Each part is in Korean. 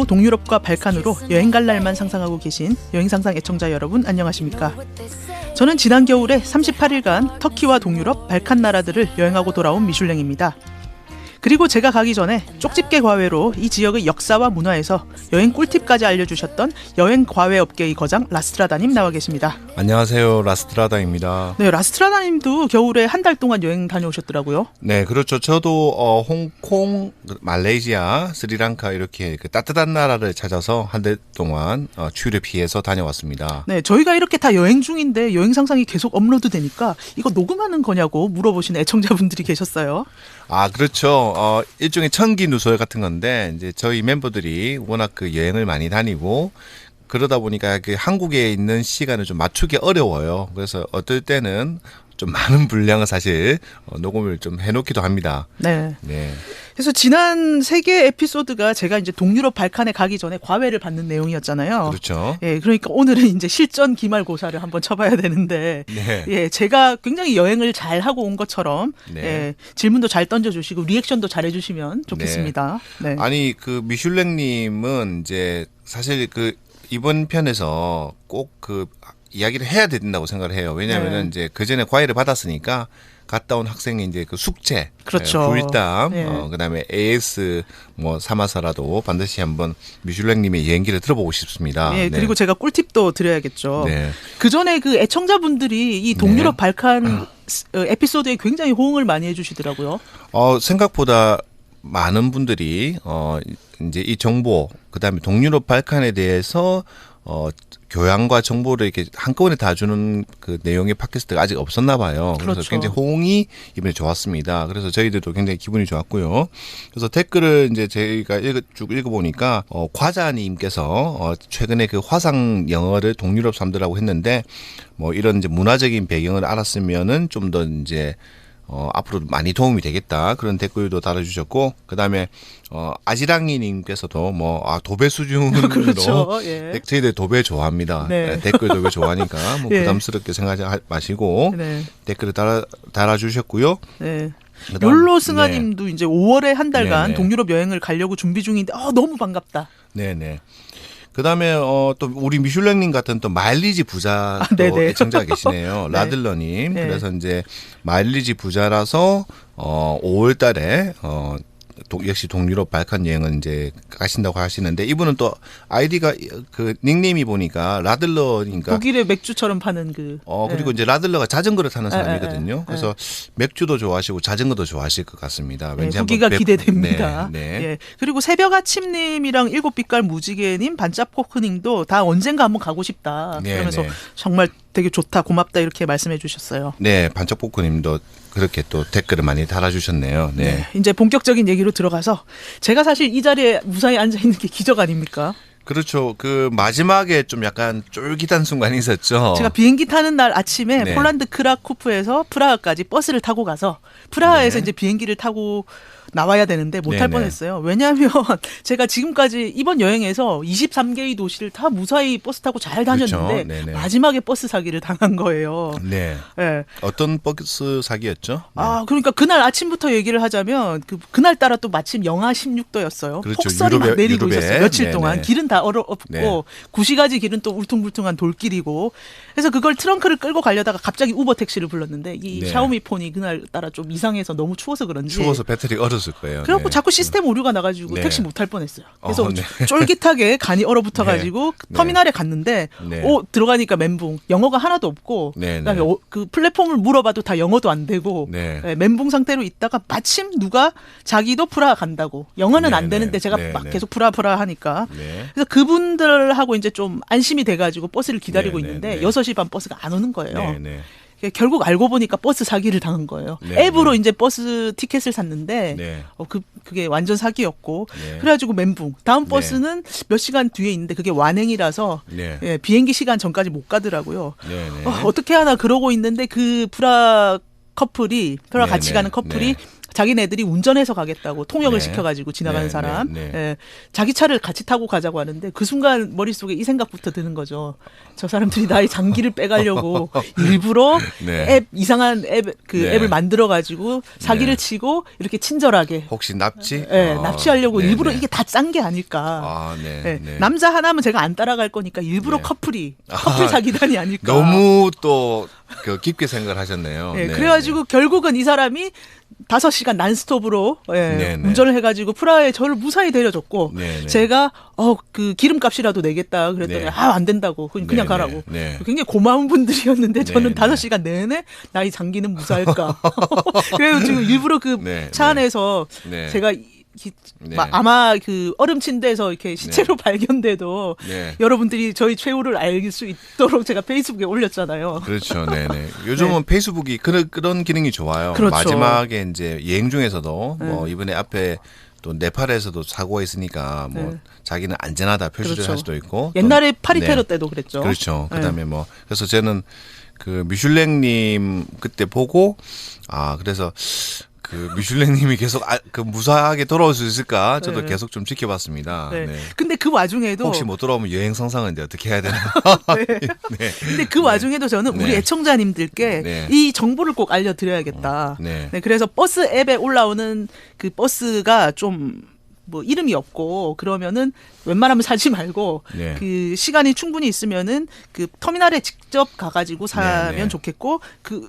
동유럽과 발칸으로 여행 갈 날만 상상하고 계신 여행상상 애청자 여러분 안녕하십니까? 저는 지난 겨울에 38일간 터키와 동유럽, 발칸 나라들을 여행하고 돌아온 미슐랭입니다. 그리고 제가 가기 전에 쪽집게 과외로 이 지역의 역사와 문화에서 여행 꿀팁까지 알려주셨던 여행 과외 업계의 거장 라스트라다님 나와 계십니다. 안녕하세요. 라스트라다입니다. 네, 라스트라다님도 겨울에 한 달 동안 여행 다녀오셨더라고요. 네, 그렇죠. 저도 홍콩, 말레이시아, 스리랑카 이렇게 그 따뜻한 나라를 찾아서 한 달 동안 추위를 피해서 다녀왔습니다. 네, 저희가 이렇게 다 여행 중인데 여행 상상이 계속 업로드 되니까 이거 녹음하는 거냐고 물어보시는 애청자분들이 계셨어요. 아, 그렇죠. 일종의 천기 누설 같은 건데, 이제 저희 멤버들이 워낙 그 여행을 많이 다니고, 그러다 보니까 그 한국에 있는 시간을 좀 맞추기 어려워요. 그래서 어떨 때는 좀 많은 분량을 사실 녹음을 좀 해놓기도 합니다. 네. 네. 그래서 지난 3개 에피소드가 제가 이제 동유럽 발칸에 가기 전에 과외를 받는 내용이었잖아요. 그렇죠. 예, 그러니까 오늘은 이제 실전 기말고사를 한번 쳐봐야 되는데, 네. 예, 제가 굉장히 여행을 잘 하고 온 것처럼, 네. 예, 질문도 잘 던져주시고 리액션도 잘 해주시면 좋겠습니다. 네. 아니, 그 미슐랭님은 이제 사실 그 이번 편에서 꼭 그 이야기를 해야 된다고 생각을 해요. 왜냐하면은 이제 그 전에 과외를 받았으니까 갔다 온 학생의 이제 그 숙제, 그렇죠. 불담, 네. 그다음에 AS 뭐 삼아서라도 반드시 한번 미슐랭님의 여행기를 들어보고 싶습니다. 예, 네. 그리고 제가 꿀팁도 드려야겠죠. 네. 그 전에 그 애청자분들이 이 동유럽 발칸 에피소드에 굉장히 호응을 많이 해주시더라고요. 생각보다 많은 분들이 이제 이 정보, 그다음에 동유럽 발칸에 대해서 교양과 정보를 이렇게 한꺼번에 다 주는 그 내용의 팟캐스트가 아직 없었나 봐요. 그래서 그렇죠. 굉장히 호응이 이번에 좋았습니다. 그래서 저희들도 굉장히 기분이 좋았고요. 그래서 댓글을 이제 저희가 쭉 읽어보니까 과자님께서 최근에 그 화상 영어를 동유럽 사람들하고 했는데 뭐 이런 이제 문화적인 배경을 알았으면은 좀 더 이제 앞으로 많이 도움이 되겠다. 그런 댓글도 달아주셨고, 그 다음에, 아지랑이님께서도 도배 수준으로. 그렇죠. 예. 저희들 도배 좋아합니다. 네. 댓글 도배 좋아하니까, 예. 부담스럽게 생각하지 마시고, 네. 댓글을 달아주셨고요. 네. 그다음, 욜로 승아님도 이제 5월에 한 달간 네네. 동유럽 여행을 가려고 준비 중인데, 너무 반갑다. 네네. 그 다음에, 또, 우리 미슐랭님 같은 또 마일리지 부자도 네네. 애청자가 계시네요. 네. 라들러님. 네. 그래서 이제 마일리지 부자라서, 5월 달에, 역시 동유럽 발칸 여행을 이제 가신다고 하시는데 이분은 또 아이디가 그 닉네임이 보니까 라들러니까 독일의 맥주처럼 파는 그. 그리고 이제 라들러가 자전거를 타는 사람이거든요. 네. 그래서 맥주도 좋아하시고 자전거도 좋아하실 것 같습니다. 네, 왠지 후기가 한번 기대됩니다. 네. 예. 그리고 새벽 아침님이랑 일곱빛깔 무지개님, 반짝포크님도 다 언젠가 한번 가고 싶다. 네, 그러면서 네. 정말 되게 좋다, 고맙다 이렇게 말씀해 주셨어요. 네, 반짝포크님도 그렇게 또 댓글을 많이 달아주셨네요. 네. 네, 이제 본격적인 얘기로 들어가서 제가 사실 이 자리에 무사히 앉아 있는 게 기적 아닙니까? 그렇죠. 그 마지막에 좀 약간 쫄깃한 순간이 있었죠. 제가 비행기 타는 날 아침에 네. 폴란드 크라쿠프에서 프라하까지 버스를 타고 가서 프라하에서 네. 이제 비행기를 타고 나와야 되는데 못할 네네. 뻔했어요. 왜냐하면 제가 지금까지 이번 여행에서 23개의 도시를 다 무사히 버스 타고 잘 다녔는데 그렇죠. 네네. 마지막에 버스 사기를 당한 거예요. 네. 네. 어떤 버스 사기였죠? 네. 그러니까 그날 아침부터 얘기를 하자면 그날따라 또 마침 영하 16도였어요. 그렇죠. 폭설이 막 내리고 유럽에. 있었어요. 며칠 네네. 동안. 길은 다 얼어붙고 네. 구시가지 길은 또 울퉁불퉁한 돌길이고 그래서 그걸 트렁크를 끌고 가려다가 갑자기 우버 택시를 불렀는데 이 네. 샤오미 폰이 그날따라 좀 이상해서 너무 추워서 그런지 추워서 배터리가 얼었을 거예요. 그래갖고 네. 자꾸 시스템 오류가 나가지고 네. 택시 못 탈 뻔했어요. 그래서 네. 쫄깃하게 간이 얼어붙어가지고 네. 터미널에 갔는데 네. 들어가니까 멘붕. 영어가 하나도 없고 네. 그다음에 네. 그 플랫폼을 물어봐도 다 영어도 안 되고 네. 멘붕 상태로 있다가 마침 누가 자기도 프라하 간다고 영어는 네. 안 되는데 제가 네. 막 네. 계속 프라하 하니까 네. 그래서 그분들하고 이제 좀 안심이 돼가지고 버스를 기다리고 네. 있는데 네. 6시 반 버스가 안 오는 거예요. 네. 네. 결국 알고 보니까 버스 사기를 당한 거예요. 네, 앱으로 네. 이제 버스 티켓을 샀는데 네. 그게 완전 사기였고 네. 그래가지고 멘붕. 다음 네. 버스는 몇 시간 뒤에 있는데 그게 완행이라서 네. 예, 비행기 시간 전까지 못 가더라고요. 네. 네. 어떻게 하나 그러고 있는데 그 프라 같이 네, 가는 네. 커플이 네. 자기네들이 운전해서 가겠다고 통역을 네. 시켜가지고 지나가는 네, 사람 네, 네. 예, 자기 차를 같이 타고 가자고 하는데 그 순간 머릿속에 이 생각부터 드는 거죠. 저 사람들이 나의 장기를 빼가려고 일부러 네. 이상한 네. 앱을 만들어가지고 사기를 네. 치고 이렇게 친절하게 혹시 납치? 예, 납치하려고 네, 일부러 네. 이게 다 짠 게 아닐까. 아, 네, 예, 네. 남자 하나면 제가 안 따라갈 거니까 일부러 네. 커플 사기단이 아닐까. 너무 또 그 깊게 생각을 하셨네요. 예, 네, 그래가지고 결국은 이 사람이 5시간 난스톱으로 네, 네. 운전을 해가지고 프라하에 저를 무사히 데려줬고 네, 네. 제가 그 기름값이라도 내겠다 그랬더니 네. 안 된다고 그냥 네, 가라고. 네, 네. 굉장히 고마운 분들이었는데 저는 네, 5시간 내내 나의 장기는 무사할까. 그래서 지금 일부러 그 네, 차 안에서 네. 제가 네. 아마 그 얼음 침대에서 이렇게 시체로 발견돼도 네. 여러분들이 저희 최후를 알 수 있도록 제가 페이스북에 올렸잖아요. 그렇죠. 네네. 요즘은 페이스북이 그런 기능이 좋아요. 그렇죠. 마지막에 이제 여행 중에서도 네. 뭐 이번에 앞에 또 네팔에서도 사고가 있으니까 뭐 네. 자기는 안전하다 표시를 그렇죠. 할 수도 있고. 옛날에 파리 네. 테러 때도 그랬죠. 그렇죠. 네. 그다음에 뭐 그래서 저는 그 미슐랭님 그때 보고 그래서 그 미슐랭님이 계속 그 무사하게 돌아올 수 있을까 저도 네. 계속 좀 지켜봤습니다. 네. 네. 근데 그 와중에도 혹시 못 돌아오면 여행 상상은 이제 어떻게 해야 되나? 네. 근데 그 와중에도 저는 우리 네. 애청자님들께 네. 이 정보를 꼭 알려드려야겠다. 네. 네, 그래서 버스 앱에 올라오는 그 버스가 좀 뭐 이름이 없고 그러면은 웬만하면 사지 말고 네. 그 시간이 충분히 있으면은 그 터미널에 직접 가가지고 사면 네, 네. 좋겠고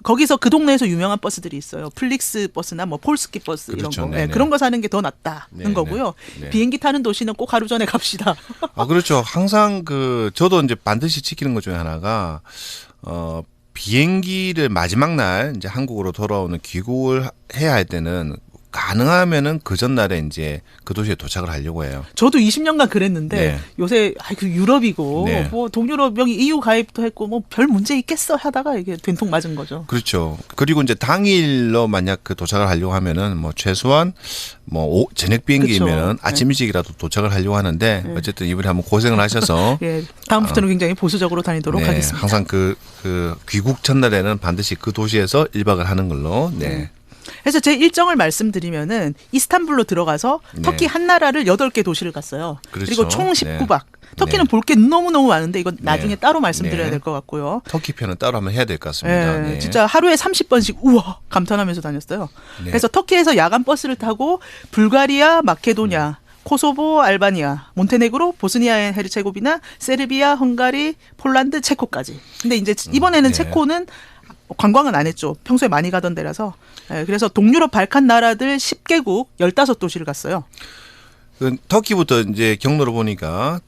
거기서 그 동네에서 유명한 버스들이 있어요. 플릭스 버스나 뭐 폴스키 버스 그렇죠. 이런 거. 네, 네, 네. 그런 거 사는 게 더 낫다는 네, 거고요. 네. 네. 비행기 타는 도시는 꼭 하루 전에 갑시다. 그렇죠. 항상 저도 이제 반드시 지키는 것 중에 하나가, 비행기를 마지막 날 이제 한국으로 돌아오는 귀국을 해야 할 때는 가능하면은 그 전날에 이제 그 도시에 도착을 하려고 해요. 저도 20년간 그랬는데 네. 요새 그 유럽이고 네. 뭐 동유럽 여기 EU 가입도 했고 뭐 별 문제 있겠어 하다가 이게 된통 맞은 거죠. 그렇죠. 그리고 이제 당일로 만약 그 도착을 하려고 하면은 뭐 최소한 뭐 저녁 비행기면은 그쵸. 아침 일찍이라도 도착을 하려고 하는데 어쨌든 이분이 한번 고생을 하셔서 예, 다음부터는 굉장히 보수적으로 다니도록 네, 하겠습니다. 항상 그 귀국 첫날에는 반드시 그 도시에서 1박을 하는 걸로. 네. 그래서 제 일정을 말씀드리면은 이스탄불로 들어가서 네. 터키 한 나라를 8개 도시를 갔어요. 그렇죠. 그리고 총 19박. 네. 터키는 네. 볼 게 너무너무 많은데 이건 나중에 네. 따로 말씀드려야 네. 될 것 같고요. 터키 편은 따로 한번 해야 될 것 같습니다. 예, 네. 진짜 하루에 30번씩 우와 감탄하면서 다녔어요. 네. 그래서 터키에서 야간 버스를 타고 불가리아, 마케도니아, 코소보, 알바니아, 몬테네그로, 보스니아 앤 헤르체고비나, 세르비아, 헝가리, 폴란드, 체코까지. 근데 이제 이번에는 네. 체코는 관광은 안 했죠. 평소에 많이 가던 데라서. 예, 그래서 동유럽 발칸 나라들 10개국 15도시를 갔어요. 그 터키부터 이제 경로를 보니까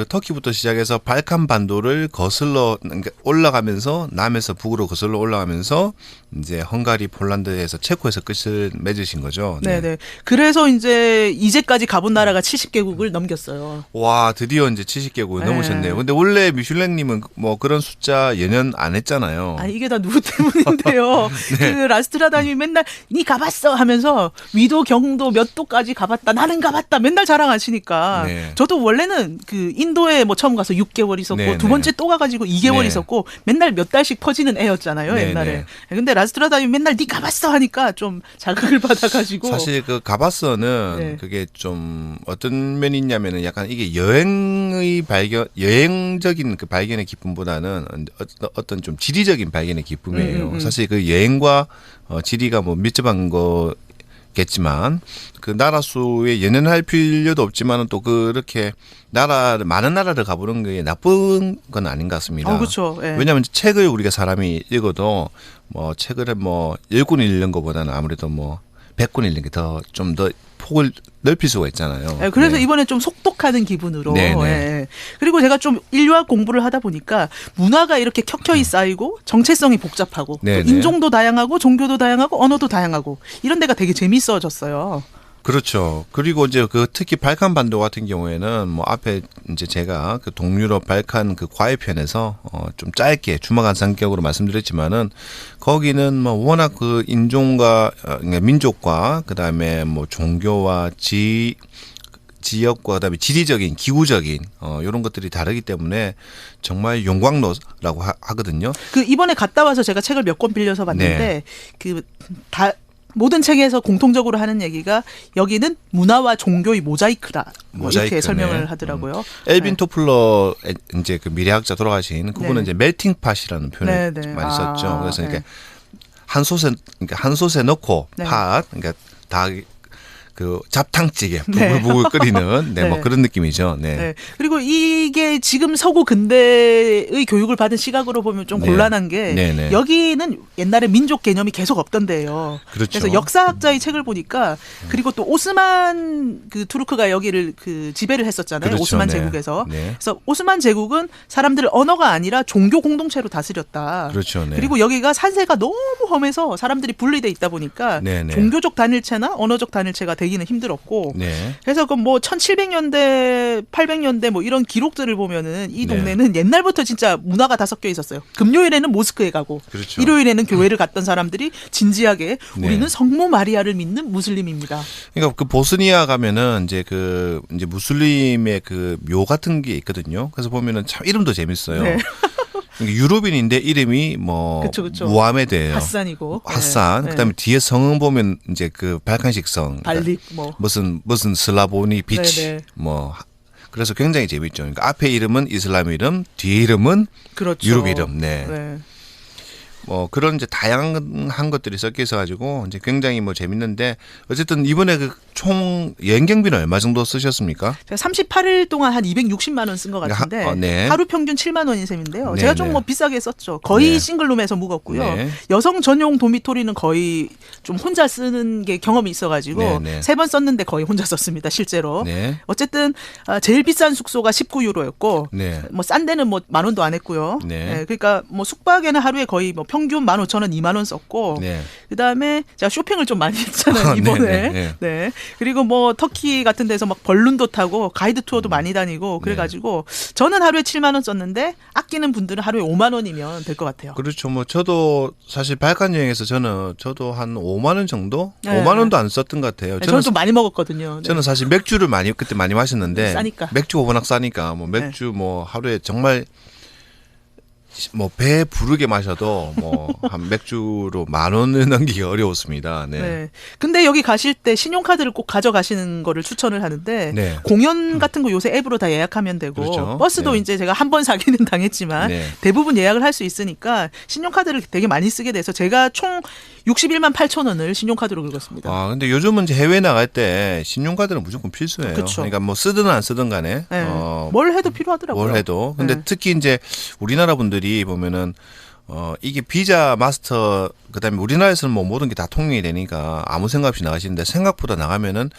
터키부터 시작해서 발칸 반도를 거슬러 그러니까 올라가면서 남에서 북으로 거슬러 올라가면서 이제 헝가리, 폴란드에서 체코에서 끝을 맺으신 거죠. 네, 네. 그래서 이제까지 가본 나라가 70개국을 넘겼어요. 와, 드디어 이제 70개국을 네. 넘으셨네요. 근데 원래 미슐랭님은 뭐 그런 숫자 연연 안 했잖아요. 아, 이게 다 누구 때문인데요. 그 라스트라다님이 맨날 니 가봤어 하면서 위도 경도 몇 도까지 가봤다. 나는 가봤다. 맨날 자랑하시니까. 네. 저도 원래는 그 인도에 뭐 처음 가서 6개월 있었고 네, 두 네. 번째 또 가가지고 2개월 네. 있었고 맨날 몇 달씩 퍼지는 애였잖아요. 네, 옛날에. 네. 근데 라스트라다님이 맨날 니 가봤어 하니까 좀 자극을 받아가지고. 사실 그 가바스는 네. 그게 좀 어떤 면이 있냐면은 약간 이게 여행적인 그 발견의 기쁨보다는 어떤 좀 지리적인 발견의 기쁨이에요. 사실 그 여행과 지리가 뭐 밀접한 거겠지만 그 나라 수에 연연할 필요도 없지만은 또 그렇게 많은 나라를 가보는 게 나쁜 건 아닌 것 같습니다. 그렇죠. 예. 왜냐하면 책을 우리가 사람이 읽어도 뭐 책을 뭐 10권 읽는 것보다는 아무래도 뭐 100권 읽는 게 좀 더 폭을 넓힐 수가 있잖아요. 예, 그래서 네. 이번에 좀 속독하는 기분으로. 네, 네. 예. 그리고 제가 좀 인류학 공부를 하다 보니까 문화가 이렇게 켜켜이 쌓이고 정체성이 복잡하고 네, 또 네. 인종도 다양하고 종교도 다양하고 언어도 다양하고 이런 데가 되게 재밌어졌어요. 그렇죠. 그리고 이제 특히 발칸 반도 같은 경우에는 뭐 앞에 이제 제가 그 동유럽 발칸 그 과외편에서 좀 짧게 주막한 성격으로 말씀드렸지만은 거기는 뭐 워낙 그 인종과 그러니까 민족과 그다음에 뭐 종교와 지역과 그다음에 지리적인 기후적인 이런 것들이 다르기 때문에 정말 용광로라고 하거든요. 그 이번에 갔다 와서 제가 책을 몇 권 빌려서 봤는데 네. 그 모든 책에서 공통적으로 하는 얘기가 여기는 문화와 종교의 모자이크다. 뭐 이렇게 설명을 하더라고요. 엘빈 토플러 이제 그 미래학자 돌아가신 그분은 이제 멜팅 팟이라는 표현을 많이 썼죠. 그래서 이렇게 한 솥에 넣고 팟, 그러니까 다 그 잡탕찌개 부글부글 끓이는 뭐 그런 느낌이죠. 네. 그리고 이게 지금 서구 근대의 교육을 받은 시각으로 보면 좀 곤란한 게 여기는 옛날에 민족 개념이 계속 없던 데예요. 그렇죠. 그래서 역사학자의 책을 보니까 그리고 또 오스만 그 투르크가 여기를 그 지배를 했었잖아요. 그렇죠. 오스만 제국에서. 그래서 오스만 제국은 사람들을 언어가 아니라 종교 공동체로 다스렸다. 그렇죠. 그리고 여기가 산세가 너무 험해서 사람들이 분리돼 있다 보니까 종교적 단일체나 언어적 단일체가 되기는 힘들었고 그래서 그 뭐 1700년대, 800년대 뭐 이런 기록들을 보면은 이 동네는 옛날부터 진짜 문화가 다 섞여 있었어요. 금요일에는 모스크에 가고 일요일에는 교회를 갔던 사람들이 진지하게 우리는 성모 마리아를 믿는 무슬림입니다. 그러니까 그 보스니아 가면은 이제 이제 무슬림의 그 묘 같은 게 있거든요. 그래서 보면은 참 이름도 재밌어요. 유럽인인데 이름이 뭐 무하메드예요. 핫산이고. 핫산. 그다음에 뒤에 성은 보면 이제 그 발칸식 성. 발릭 뭐 무슨 슬라보니 비치. 뭐 그래서 굉장히 재밌죠. 그러니까 앞에 이름은 이슬람 이름, 뒤에 이름은 유럽 이름. 뭐 그런 이제 다양한 것들이 섞여 있어 가지고 이제 굉장히 뭐 재밌는데 어쨌든 이번에 그 총 여행 경비는 얼마 정도 쓰셨습니까? 제가 38일 동안 한 260만 원 쓴 것 같은데 하루 평균 7만 원인 셈인데요. 제가 좀 뭐 비싸게 썼죠. 거의 싱글룸에서 묵었고요. 여성 전용 도미토리는 거의 좀 혼자 쓰는 게 경험이 있어가지고 3번 썼는데 거의 혼자 썼습니다. 실제로. 어쨌든 제일 비싼 숙소가 19유로였고 뭐 싼 데는 뭐 10,000원도 안 했고요. 그러니까 뭐 숙박에는 하루에 거의 뭐 평균 15,000원, 20,000원 썼고 그다음에 제가 쇼핑을 좀 많이 했잖아요. 이번에. 그리고 뭐 터키 같은 데서 막 벌룬도 타고 가이드 투어도 많이 다니고 그래가지고 저는 하루에 7만 원 썼는데 아끼는 분들은 하루에 5만 원이면 될 것 같아요. 그렇죠. 뭐 저도 사실 발칸 여행에서 저도 한 5만 원 정도? 5만 원도 안 썼던 것 같아요. 저는 좀 많이 먹었거든요. 저는 사실 맥주를 그때 많이 마셨는데 싸니까. 맥주가 워낙 싸니까 뭐 맥주 뭐 하루에 정말 뭐 배 부르게 마셔도 뭐 한 맥주로 10,000원을 넘기기 어려웠습니다. 근데 여기 가실 때 신용카드를 꼭 가져가시는 거를 추천을 하는데 공연 같은 거 요새 앱으로 다 예약하면 되고 버스도 이제 제가 한 번 사기는 당했지만 대부분 예약을 할 수 있으니까 신용카드를 되게 많이 쓰게 돼서 제가 총 61만 8,000원을 신용카드로 긁었습니다. 근데 요즘은 이제 해외 나갈 때 신용카드는 무조건 필수예요. 그러니까 뭐 쓰든 안 쓰든 간에 뭘 해도 필요하더라고요. 뭘 해도. 근데 특히 이제 우리나라 분들이 보면은 이게 비자 마스터 그다음에 우리나라에서는 뭐 모든 게 다 통용이 되니까 아무 생각 없이 나가시는데 생각보다 나가면은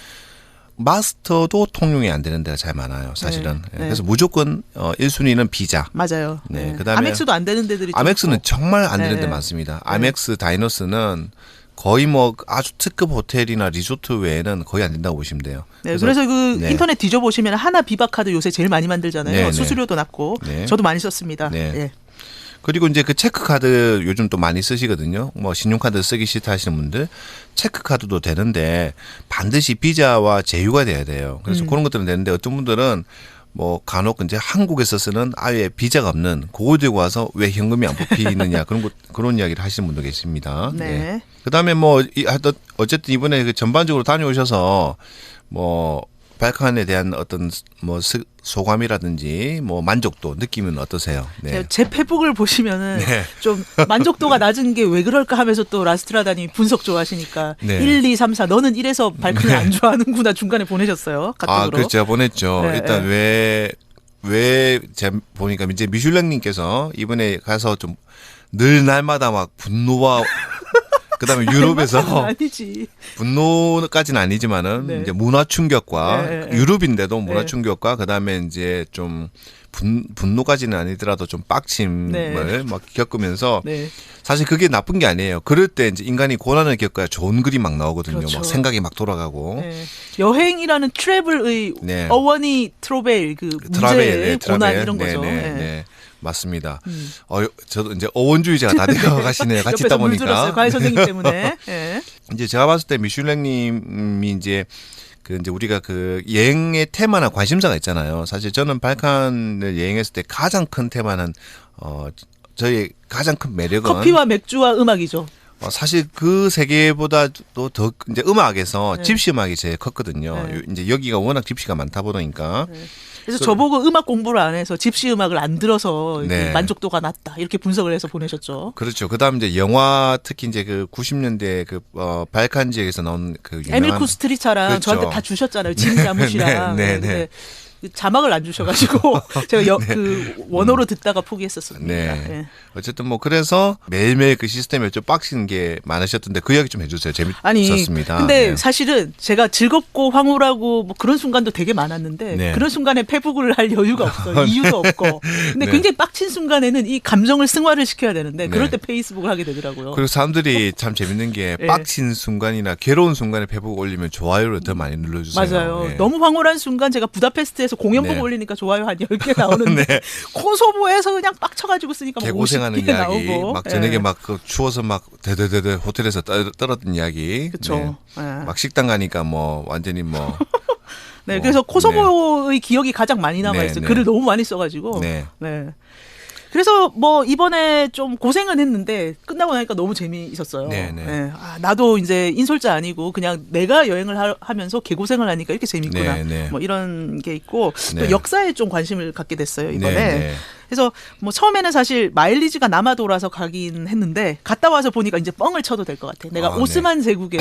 마스터도 통용이 안 되는 데가 잘 많아요, 사실은. 그래서 무조건 1순위는 비자. 맞아요. 그다음에 아멕스도 안 되는 데들이 아멕스는 정말 안 되는 데 많습니다. 아멕스 다이너스는 거의 뭐 아주 특급 호텔이나 리조트 외에는 거의 안 된다고 보시면 돼요. 그래서 그 인터넷 뒤져보시면 하나 비박카드 요새 제일 많이 만들잖아요. 수수료도 낮고. 저도 많이 썼습니다. 그리고 이제 그 체크카드 요즘 또 많이 쓰시거든요. 뭐 신용카드 쓰기 싫다 하시는 분들 체크카드도 되는데 반드시 비자와 제휴가 돼야 돼요. 그래서 그런 것들은 되는데 어떤 분들은 뭐 간혹 이제 한국에서 쓰는 아예 비자가 없는 그거 들고 와서 왜 현금이 안 뽑히느냐 그런 이야기를 하시는 분도 계십니다. 그다음에 뭐 어쨌든 이번에 그 전반적으로 다녀오셔서 뭐 발칸에 대한 어떤 뭐 소감이라든지 뭐 만족도 느낌은 어떠세요? 제 페북을 보시면은 좀 만족도가 낮은 게 왜 그럴까 하면서 또 라스트라다니 분석 좋아하시니까 1, 2, 3, 4 너는 이래서 발칸을 안 좋아하는구나 중간에 보내셨어요. 카톡으로. 그렇죠. 제가 보냈죠. 일단 왜 제가 보니까 이제 미슐랭님께서 이번에 가서 좀 늘 날마다 막 분노와 그다음에 유럽에서 분노까지는 아니지만은 이제 문화 충격과 유럽인데도 문화 충격과 그다음에 이제 좀 분노까지는 아니더라도 좀 빡침을 막 겪으면서 사실 그게 나쁜 게 아니에요. 그럴 때 이제 인간이 고난을 겪어야 좋은 글이 막 나오거든요. 막 생각이 막 돌아가고. 여행이라는 트래블의 어원이 트로벨 그 문제, 고난 이런 거죠. 맞습니다. 저도 이제 어원주의자가 다 되어 가시네요. 같이 있다 보니까. 과외 선생님 때문에. 이제 제가 봤을 때 미슐랭님이 이제 그 이제 우리가 그 여행의 테마나 관심사가 있잖아요. 사실 저는 발칸을 여행했을 때 가장 큰 테마는 저희 가장 큰 매력은 커피와 맥주와 음악이죠. 사실 그 세계보다 또 더 이제 음악에서 네. 집시 음악이 제일 컸거든요. 네. 이제 여기가 워낙 집시가 많다 보니까. 네. 그래서 저보고 음악 공부를 안 해서 집시 음악을 안 들어서 네. 만족도가 낮다 이렇게 분석을 해서 보내셨죠. 그렇죠. 그다음 이제 영화 특히 이제 그 90년대 그 발칸 지역에서 나온 그 유명한 에밀 쿠스트리차랑 그렇죠. 저한테 다 주셨잖아요. 짐 자무시랑. 네, 네, 근데 네. 그 자막을 안 주셔가지고 제가 그 원어로 듣다가 포기했었습니다. 네. 네. 어쨌든 뭐 그래서 매일매일 그 시스템에 좀 빡치는 게 많으셨던데 그 이야기 좀 해주세요. 아니, 재밌었습니다. 근데 네. 사실은 제가 즐겁고 황홀하고 뭐 그런 순간도 되게 많았는데 네. 그런 순간에 페북을 할 여유가 없어요. 이유도 없고. 근데 네. 굉장히 빡친 순간에는 이 감정을 승화를 시켜야 되는데 그럴 네. 때 페이스북을 하게 되더라고요. 그리고 사람들이 참 재밌는 게 네. 빡친 순간이나 괴로운 순간에 페북 올리면 좋아요를 더 많이 눌러주세요. 맞아요. 예. 너무 황홀한 순간 제가 부다페스트에서 공연 보고 네. 올리니까 좋아요 한 10개 나오는데 네. 코소보에서 그냥 빡쳐가지고 쓰니까 뭐 개고생하는 50개 이야기, 나오고. 막 저녁에 예. 막 그 추워서 막 대대대대 호텔에서 떨었던 이야기. 그쵸. 네. 예. 막 식당 가니까 뭐 완전히 뭐. 네, 뭐, 그래서 코소보의 기억이 가장 많이 남아있어요. 네, 네. 글을 너무 많이 써가지고. 네. 네. 그래서 뭐 이번에 좀 고생은 했는데 끝나고 나니까 너무 재미있었어요. 네, 네. 네. 아, 나도 이제 인솔자 아니고 그냥 내가 여행을 하면서 개고생을 하니까 이렇게 재밌구나. 네, 네. 뭐 이런 게 있고 네. 또 역사에 좀 관심을 갖게 됐어요 이번에. 네, 네. 그래서 뭐 처음에는 사실 마일리지가 남아 돌아서 가긴 했는데 갔다 와서 보니까 이제 뻥을 쳐도 될 것 같아. 내가 아, 오스만 제국에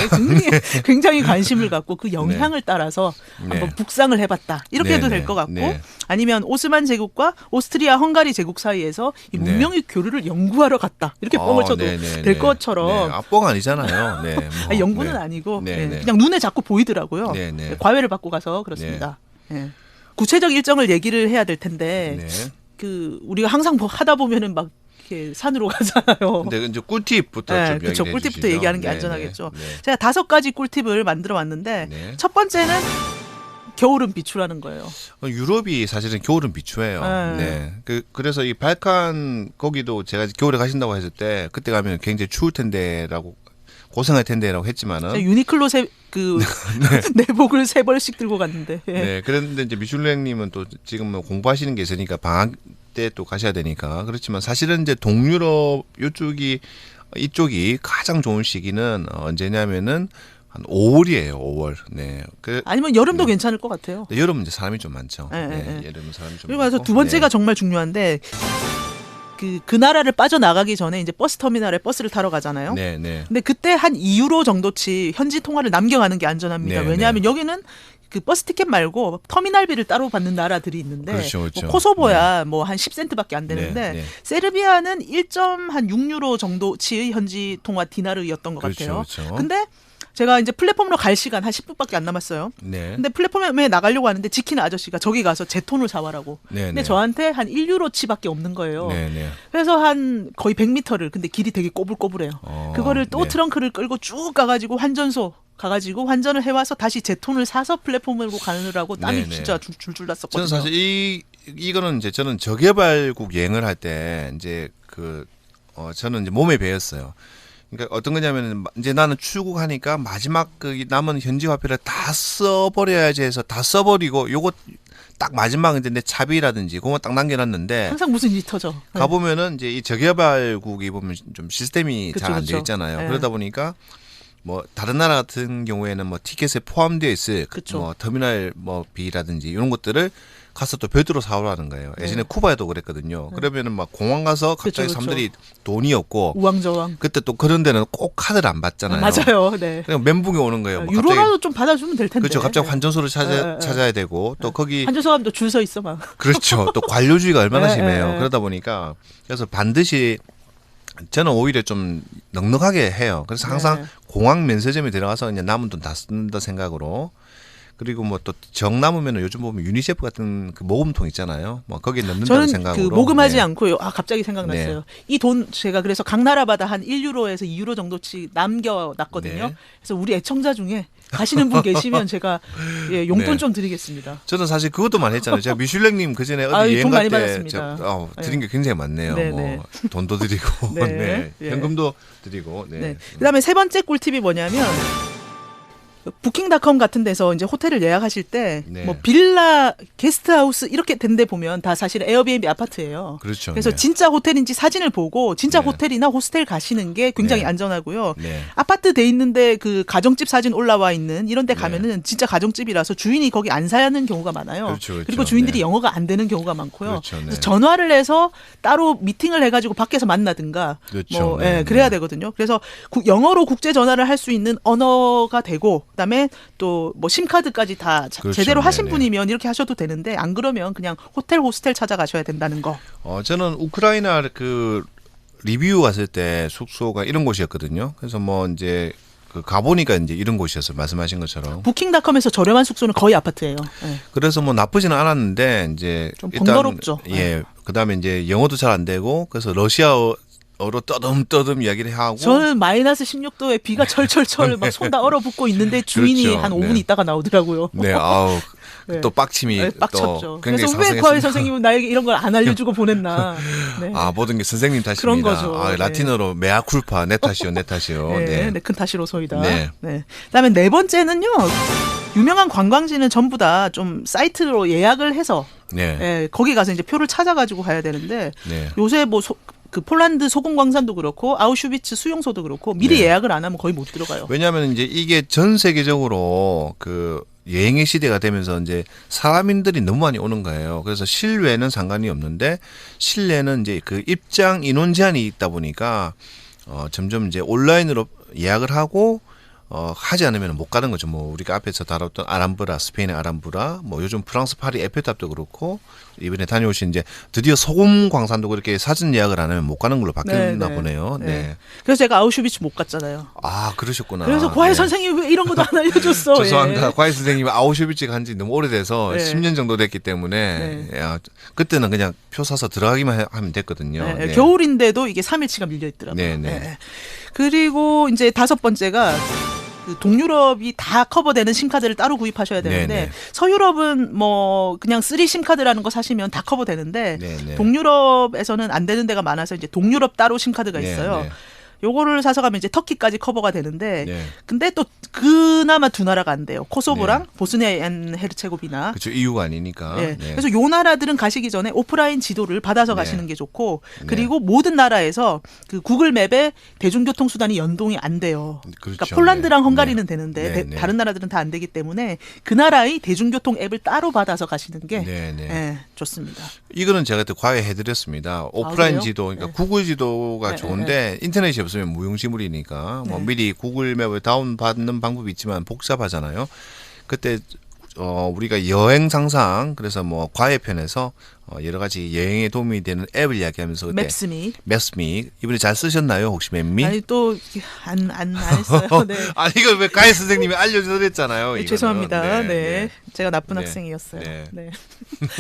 굉장히 관심을 갖고 그 영향을 따라서 네. 한번 북상을 해봤다. 이렇게 네, 해도 네. 될 것 같고 네. 아니면 오스만 제국과 오스트리아 헝가리 제국 사이에서 이 네. 문명의 교류를 연구하러 갔다. 이렇게 뻥을 쳐도 네, 네, 될 네. 것처럼 네. 뻥 아니잖아요. 네. 뭐, 아니, 연구는 네. 아니고 네, 네, 네. 그냥 눈에 자꾸 보이더라고요. 네, 네. 과외를 받고 가서 그렇습니다. 네. 구체적 일정을 얘기를 해야 될 텐데 네. 그 우리가 항상 뭐 하다 보면은 막 이렇게 산으로 가잖아요. 근데 이제 꿀팁부터 네, 좀 그렇죠. 얘기해 꿀팁부터 주시죠. 얘기하는 게 네, 안전하겠죠. 네, 네. 제가 5가지 꿀팁을 만들어 왔는데 네. 첫 번째는 겨울은 비추라는 거예요. 유럽이 사실은 겨울은 비추해요. 네. 네. 그래서 이 발칸 거기도 제가 겨울에 가신다고 했을 때 그때 가면 굉장히 추울 텐데라고 고생할 텐데라고 했지만은 제가 유니클로 내복을 3벌씩 들고 갔는데. 예. 네. 그런데 이제 미슐랭님은 또 지금 뭐 공부하시는 게 있으니까 방학 때 또 가셔야 되니까 그렇지만 사실은 이제 동유럽 이쪽이 가장 좋은 시기는 언제냐면은 한 5월이에요. 5월. 네. 아니면 여름도 괜찮을 것 같아요. 여름은 이제 사람이 좀 많죠. 네, 네. 네. 여름은 사람이 좀 그리고 나서 많고. 두 번째가 네. 정말 중요한데 그 나라를 빠져나가기 전에 이제 버스 터미널에 버스를 타러 가잖아요. 네, 네. 근데 그때 한 2유로 정도치 현지 통화를 남겨가는 게 안전합니다. 네, 왜냐하면 여기는 그 버스 티켓 말고 터미널비를 따로 받는 나라들이 있는데 그렇죠, 그렇죠. 뭐 코소보야 뭐 한 10센트밖에 안 되는데 네, 네. 세르비아는 1.6유로 정도치의 현지 통화 디나르였던 것 그렇죠, 같아요. 그렇죠. 근데 제가 이제 플랫폼으로 갈 시간 한 10분밖에 안 남았어요. 네. 근데 플랫폼에 나가려고 하는데 지키는 아저씨가 저기 가서 제 톤을 사와라고. 네, 근데 네. 저한테 한 1유로치밖에 없는 거예요. 네, 네. 그래서 한 거의 100m를 근데 길이 되게 꼬불꼬불해요. 그거를 또 네. 트렁크를 끌고 쭉 가가지고 환전소 가가지고 환전을 해와서 다시 제 톤을 사서 플랫폼으로 가느라고 땀이 네, 네. 진짜 줄줄 났었거든요. 저는 사실 이거는 이제 저는 저개발국 여행을 할 때 이제 저는 이제 몸에 배웠어요. 그러니까 어떤 거냐면 이제 나는 출국하니까 마지막 그 남은 현지 화폐를 다 써버려야지 해서 다 써버리고 요거 딱 마지막 이제 내 차비라든지 그거 딱 남겨놨는데 항상 무슨 일이 터져. 네. 가보면은 이제 이 저개발국이 보면 좀 시스템이 그쵸, 잘 안 돼 그쵸. 있잖아요. 네. 그러다 보니까 뭐 다른 나라 같은 경우에는 뭐 티켓에 포함되어 있을 그쵸. 뭐 터미널 뭐 비라든지 이런 것들을 가서 또 별도로 사오라는 거예요. 예전에 쿠바에도 그랬거든요. 그러면은 막 공항 가서 갑자기 그쵸. 사람들이 돈이 없고 우왕좌왕. 그때 또 그런 데는 꼭 카드를 안 받잖아요. 맞아요. 네. 그냥 멘붕이 오는 거예요. 뭐 유로라도 좀 받아주면 될 텐데. 그렇죠. 갑자기 환전소를 네. 찾아야 되고 또 거기 환전소감도 줄 서 있어 막. 그렇죠. 또 관료주의가 얼마나 네, 심해요. 네, 네. 그러다 보니까 그래서 반드시 저는 오히려 좀 넉넉하게 해요. 그래서 항상 네. 공항 면세점에 들어가서 그냥 남은 돈 다 쓴다 생각으로 그리고 뭐 또 정 남으면 요즘 보면 유니세프 같은 그 모금통 있잖아요. 뭐 거기에 넣는다는 저는 생각으로 그 모금하지 네. 않고요. 아 갑자기 생각났어요. 이 돈 제가 그래서 각 나라마다 한 1유로에서 2유로 정도치 남겨놨거든요. 네. 그래서 우리 애청자 중에 가시는 분 계시면 제가 용돈 네. 좀 드리겠습니다. 저는 사실 그것도 많이 했잖아요. 제가 미슐랭님 그 전에 어디 아유, 여행 돈 많이 갈 때 받았습니다. 드린 게 굉장히 많네요. 네, 뭐 네. 돈도 드리고 네. 네. 예. 현금도 드리고 네. 네. 그다음에 세 번째 꿀팁이 뭐냐면 부킹닷컴 같은 데서 이제 호텔을 예약하실 때 네. 뭐 빌라, 게스트하우스 이렇게 된 데 보면 다 사실 에어비앤비 아파트예요. 그렇죠. 그래서 네. 진짜 호텔인지 사진을 보고 진짜 네. 호텔이나 호스텔 가시는 게 굉장히 네. 안전하고요. 네. 아파트 돼 있는데 그 가정집 사진 올라와 있는 이런 데 네. 가면은 진짜 가정집이라서 주인이 거기 안 사는 경우가 많아요. 그렇죠, 그렇죠. 그리고 주인들이 네. 영어가 안 되는 경우가 많고요. 그렇죠, 네. 그래서 전화를 해서 따로 미팅을 해가지고 밖에서 만나든가 그렇죠, 뭐 네, 예, 그래야 네. 되거든요. 그래서 영어로 국제 전화를 할 수 있는 언어가 되고 그다음에 또 뭐 심카드까지 다 그렇죠, 제대로 하신 네, 네. 분이면 이렇게 하셔도 되는데 안 그러면 그냥 호텔 호스텔 찾아가셔야 된다는 거. 저는 우크라이나 그 리뷰 갔을 때 숙소가 이런 곳이었거든요. 그래서 뭐 이제 그 가보니까 이제 이런 곳이었어요. 말씀하신 것처럼. 부킹닷컴에서 저렴한 숙소는 거의 아파트예요. 예. 그래서 뭐 나쁘지는 않았는데 이제 좀 일단 번거롭죠. 예. 그다음에 이제 영어도 잘 안 되고 그래서 러시아어로 떠듬떠듬 이야기를 하고 저는 마이너스 16도에 비가 철철철 막 손 다 얼어붙고 있는데 주인이 그렇죠. 한 5분 네. 있다가 나오더라고요. 네, 아우 네. 또 빡침이 네, 또 빡쳤죠. 굉장히 그래서 왜 상승했습니다. 과외 선생님은 나에게 이런 걸 안 알려주고 보냈나. 네. 아, 모든 게 선생님 탓입니다. 그런 거죠. 아, 라틴어로 메아쿨파 내 탓이요, 내 탓이요. 네, 네. 큰 탓이로소이다. 네. 네. 그다음에 네 번째는요. 유명한 관광지는 전부 다 좀 사이트로 예약을 해서 네. 예, 거기 가서 이제 표를 찾아가지고 가야 되는데 네. 요새 뭐 그 폴란드 소금광산도 그렇고 아우슈비츠 수용소도 그렇고 미리 네. 예약을 안 하면 거의 못 들어가요. 왜냐하면 이제 이게 전 세계적으로 그 여행의 시대가 되면서 이제 사람인들이 너무 많이 오는 거예요. 그래서 실외는 상관이 없는데 실내는 이제 그 입장 인원 제한이 있다 보니까 점점 이제 온라인으로 예약을 하고 하지 않으면 못 가는 거죠. 뭐 우리가 앞에서 다뤘던 아람브라, 스페인의 아람브라, 뭐 요즘 프랑스 파리 에펠탑도 그렇고 이번에 다녀오신 이제 드디어 소금 광산도 그렇게 사전 예약을 안 하면 못 가는 걸로 바뀌었나 보네요. 네. 그래서 제가 아우슈비츠 못 갔잖아요. 아, 그러셨구나. 그래서 과외 네. 선생님이 왜 이런 것도 안 알려줬어. 죄송합니다. 예. 과외 선생님이 아우슈비츠 간지 너무 오래돼서 네. 10년 정도 됐기 때문에 야, 그때는 그냥 표 사서 들어가기만 하면 됐거든요. 네, 네. 겨울인데도 이게 3일치가 밀려 있더라고요. 네, 네. 네. 그리고 이제 다섯 번째가 그 동유럽이 다 커버되는 심카드를 따로 구입하셔야 되는데 네, 네. 서유럽은 뭐 그냥 3 심카드라는 거 사시면 다 커버되는데 네, 네. 동유럽에서는 안 되는 데가 많아서 이제 동유럽 따로 심카드가 네, 있어요. 네. 요거를 사서 가면 이제 터키까지 커버가 되는데 네. 근데 또 그나마 두 나라가 안 돼요. 코소보랑 네. 보스니아 앤 헤르체고비나. 그렇죠. EU가 아니니까. 네. 네. 그래서 요 나라들은 가시기 전에 오프라인 지도를 받아서 네. 가시는 게 좋고 네. 그리고 모든 나라에서 그 구글 맵에 대중교통 수단이 연동이 안 돼요. 그렇죠. 그러니까 폴란드랑 네. 헝가리는 네. 되는데 네, 네. 다른 나라들은 다 안 되기 때문에 그 나라의 대중교통 앱을 따로 받아서 가시는 게 네, 네. 예, 좋습니다. 이거는 제가 또 과외해드렸습니다. 그래요? 오프라인 지도, 그러니까 네. 구글 지도가 네, 좋은데 인터넷이 없으면 무용지물이니까 뭐 네. 미리 구글 맵을 다운받는 방법이 있지만 복잡하잖아요. 그때 우리가 여행 상상 그래서 뭐 과외편에서 여러 가지 여행에 도움이 되는 앱을 이야기하면서 그때 맵스미. 맵스미 이분이 잘 쓰셨나요? 혹시 맵미? 아니 또 안 했어요. 네. 아니 이걸 왜 과외 선생님이 알려드렸잖아요. 네, 이거는. 죄송합니다. 네, 제가 나쁜 네. 학생이었어요. 네. 네.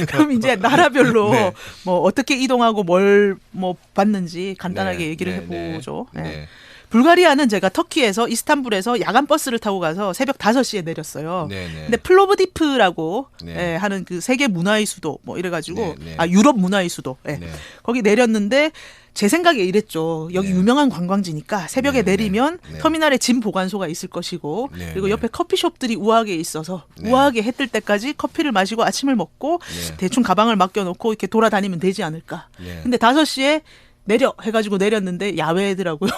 그럼 이제 나라별로 네. 뭐 어떻게 이동하고 뭘 뭐 봤는지 간단하게 네, 얘기를 네, 해보죠. 네. 네. 네. 불가리아는 제가 터키에서 이스탄불에서 야간 버스를 타고 가서 새벽 5시에 내렸어요. 네, 네. 근데 플로브디프라고 네. 예, 하는 그 세계 문화의 수도 뭐 이래가지고 네, 네. 아 유럽 문화의 수도 예. 네. 거기 내렸는데 제 생각에 이랬죠. 여기 네. 유명한 관광지니까 새벽에 네, 내리면 네. 터미널에 짐 보관소가 있을 것이고 네, 그리고 네. 옆에 커피숍들이 우아하게 있어서 네. 우아하게 해 뜰 때까지 커피를 마시고 아침을 먹고 네. 대충 가방을 맡겨놓고 이렇게 돌아다니면 되지 않을까. 네. 근데 5시에 내려 해가지고 내렸는데 야외더라고요.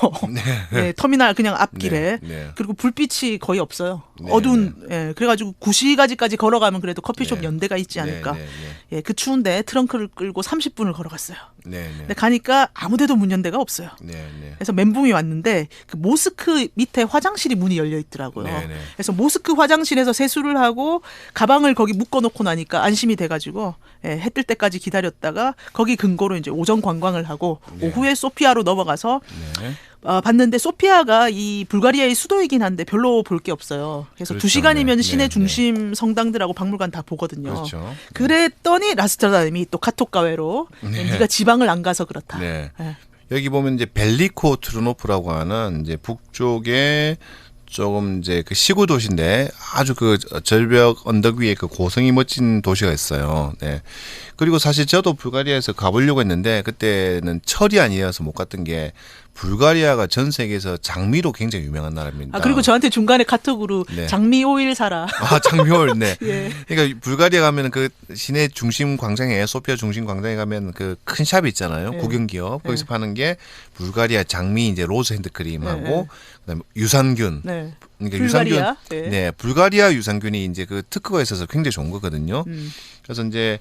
네, 터미널 그냥 앞길에 네, 네. 그리고 불빛이 거의 없어요. 네, 어두운 예, 그래가지고 구시가지까지 걸어가면 그래도 커피숍 네. 연대가 있지 않을까. 네, 네, 예, 그 추운데 트렁크를 끌고 30분을 걸어갔어요. 네, 네. 근데 가니까 아무데도 문 연대가 없어요. 네, 네. 그래서 멘붕이 왔는데 그 모스크 밑에 화장실이 문이 열려 있더라고요. 네, 네. 그래서 모스크 화장실에서 세수를 하고 가방을 거기 묶어놓고 나니까 안심이 돼가지고 예, 해 뜰 때까지 기다렸다가 거기 근거로 이제 오전 관광을 하고 네. 오후에 소피아로 넘어가서 네. 봤는데 소피아가 이 불가리아의 수도이긴 한데 별로 볼 게 없어요. 그래서 그렇죠. 2시간이면 네. 시내 네. 중심 성당들하고 박물관 다 보거든요. 그렇죠. 그랬더니 라스트라담이 또 카톡 가외로 네. 네가 지방을 안 가서 그렇다. 네. 예. 여기 보면 이제 벨리코 트루노프라고 하는 이제 북쪽에 조금 이제 그 시골 도시인데 아주 그 절벽 언덕 위에 그 고성이 멋진 도시가 있어요. 네. 그리고 사실 저도 불가리아에서 가보려고 했는데 그때는 철이 아니어서 못 갔던 게 불가리아가 전 세계에서 장미로 굉장히 유명한 나라입니다. 아, 그리고 저한테 중간에 카톡으로 네. 장미 오일 사라. 아, 장미올, 네. 예. 그러니까 불가리아 가면은 그 시내 중심 광장에 소피아 중심 광장에 가면 그 큰 샵이 있잖아요. 네. 국영기업 거기서 네. 파는 게 불가리아 장미 이제 로즈 핸드크림하고 네. 그다음에 유산균. 네. 그러니까 불가리아. 유산균, 네, 불가리아 유산균이 이제 그 특허가 있어서 굉장히 좋은 거거든요. 그래서 이제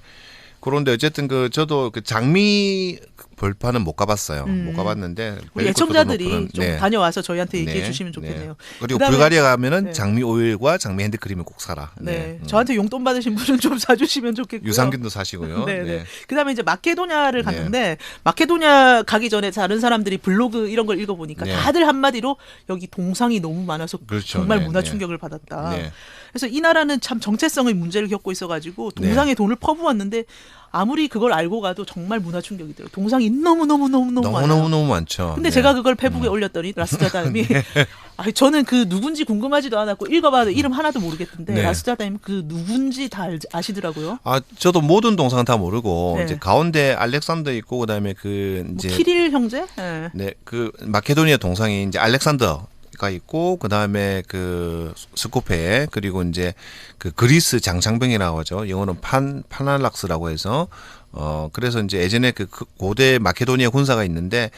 그런데 어쨌든 그 저도 그 장미 벌판은 못 가봤어요. 못 가봤는데 우리 애청자들이 높은, 좀 네. 다녀와서 저희한테 얘기해 네, 주시면 좋겠네요. 네. 그리고 그다음에- 불가리아 가면은 네. 장미 오일과 장미 핸드크림을 꼭 사라. 네. 저한테 용돈 받으신 분은 좀 사주시면 좋겠고요. 유산균도 사시고요. 네, 네. 네. 그다음에 이제 마케도니아를 네. 갔는데 마케도니아 가기 전에 다른 사람들이 블로그 이런 걸 읽어보니까 네. 다들 한마디로 여기 동상이 너무 많아서 그렇죠. 정말 네, 문화 네. 충격을 받았다. 네. 그래서 이 나라는 참 정체성의 문제를 겪고 있어가지고 동상에 돈을 퍼부었는데 아무리 그걸 알고 가도 정말 문화 충격이더라고요. 동상이 너무 많아요. 너무 많죠. 근데 네. 제가 그걸 페북에 올렸더니 라스자다님이 아니, 저는 그 누군지 궁금하지도 않았고 읽어봐도 이름 하나도 모르겠던데 네. 라스자다님 그 누군지 다 아시더라고요. 아, 저도 모든 동상은 다 모르고 네. 이제 가운데 알렉산더 있고 그다음에 그 뭐 이제 키릴 형제? 네. 네, 그 마케도니아 동상이 이제 알렉산더가 있고 그다음에 그 스코페 그리고 이제 그 그리스 장창병이라고 하죠. 영어는 파날락스라고 해서 그래서 이제 예전에 그 고대 마케도니아 군사가 있는데